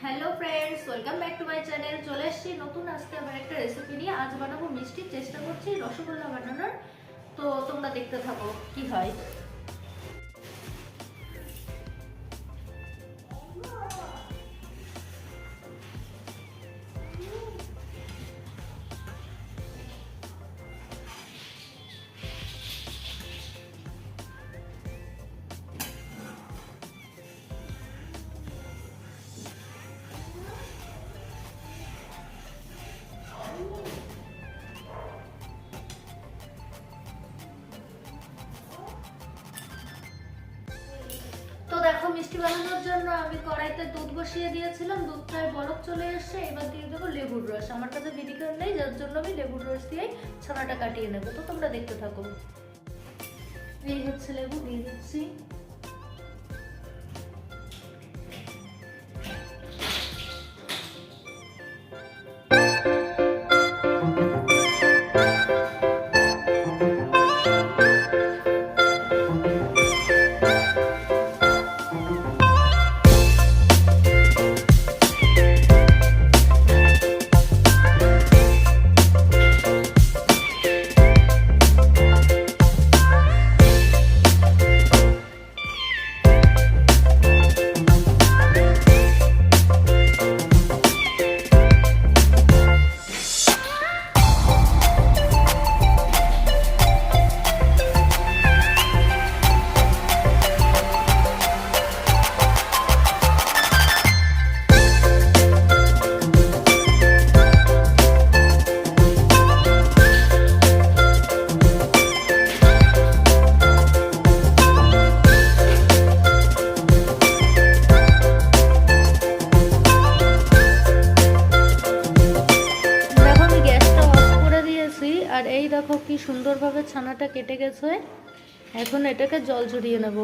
Hello friends, welcome back to my channel. চলে এসেছি নতুন আজকে আবার একটা রেসিপি নিয়ে। আজ বানাবো মিষ্টি, চেষ্টা করছি রসগোল্লা বানানোর। তো তোমরা দেখতে থাকো কি হয়। তো দেখো, মিষ্টি বানানোর জন্য আমি কড়াইতে দুধ বসিয়ে দিয়েছিলাম। দুধটায় বরফ চলে এসেছে। এবার দিয়ে দেবো লেবুর রস। আমার কাছে ভিনেগার নেই, যার জন্য আমি লেবুর রস দিয়েই ছানাটা কাটিয়ে নেবো। তো তোমরা দেখতে থাকো। এই হচ্ছে লেবু, দিয়ে দিচ্ছি। আর এই দেখো কি সুন্দরভাবে ছানাটা কেটে গেছে। এখন এটাকে জল ঝরিয়ে নেব।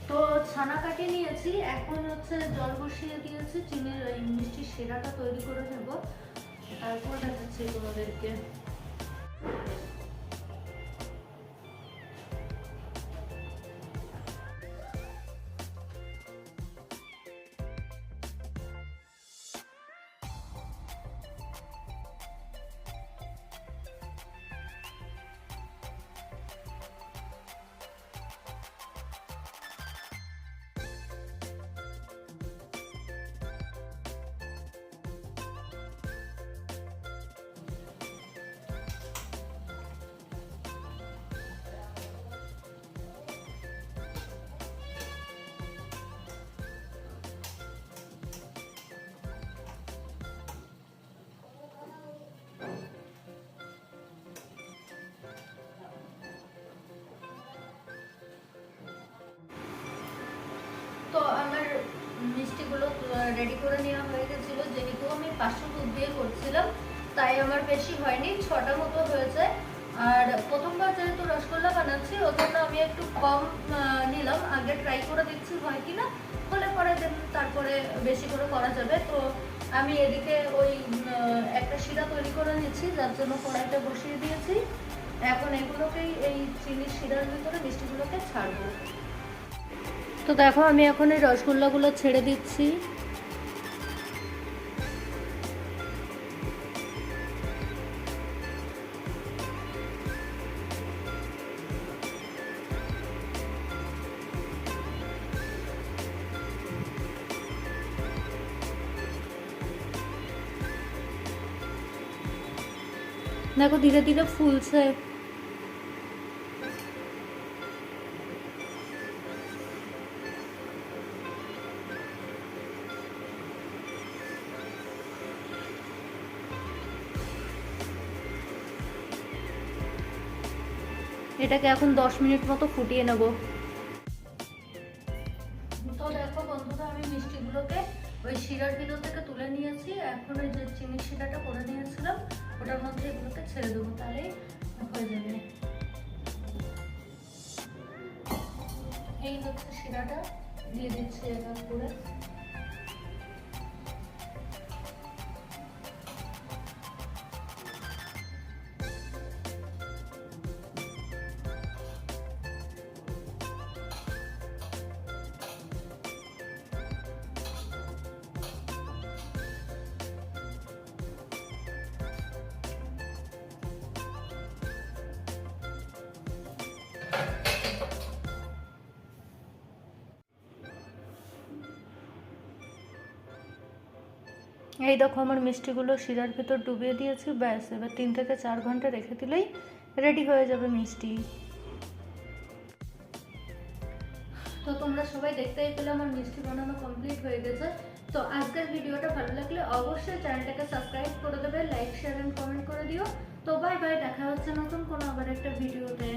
তো ছানা কাটিয়ে নিয়েছি, এখন হচ্ছে জল বসিয়ে দিয়েছি। চিনির এই মিষ্টির শিরাটা তৈরি করে নেব, তারপর দেখাচ্ছি তোমাদেরকে। তো আমার মিষ্টিগুলো রেডি করে নেওয়া হয়ে গেছিলো। যেহেতু আমি 500 দুধ দিয়ে করছিলাম, তাই আমার বেশি হয়নি, 6টা মতো হয়েছে। আর প্রথমবার যেহেতু রসগোল্লা বানাচ্ছি, ওর জন্য আমি একটু কম নিলাম। আগে ট্রাই করে দেখছি হয় কি না, হলে পরে তারপরে বেশি করে করা যাবে। তো আমি এদিকে ওই একটা শিরা তৈরি করে নিচ্ছি, যার জন্য কড়াইটা বসিয়ে দিয়েছি। এখন এগুলোকেই এই চিনির শিরার ভিতরে মিষ্টিগুলোকে ছাড়বো। তো দেখো, আমি এখন এই রসগোল্লাগুলো ছেড়ে দিচ্ছি। দেখো ধীরে ধীরে ফুলছে। এটাকে এখন 10 মিনিট মতো ফুটিয়ে নেব। তো দেখো বন্ধুরা, আমি মিষ্টিগুলোকে ওই শিরার ভিতর থেকে তুলে নিয়েছি। এখন ওই যে চিনির শিরাটা করে নিয়েছিলাম, ওটার মধ্যে এগুলোকে ছেড়ে দেবো, তাহলেই হয়ে যাবে। এই হচ্ছে শিরাটা, দিয়ে দিচ্ছি এক এক করে। এই দেখো আমার মিষ্টিগুলো শিরার ভেতর ডুবিয়ে দিয়েছি, ব্যাস এবার 3 থেকে 4 ঘন্টা রেখে দিলেই রেডি হয়ে যাবে মিষ্টি। তো তোমরা সবাই দেখতেই পেলে আমার মিষ্টি বানানো কমপ্লিট হয়ে গেছে। তো আজকের ভিডিওটা ভালো লাগলে অবশ্যই চ্যানেলটাকে সাবস্ক্রাইব করে দেবে, লাইক শেয়ার এন্ড কমেন্ট করে দিও। তো বাই বাই, দেখা হচ্ছে নতুন কোনো আবার একটা ভিডিওতে।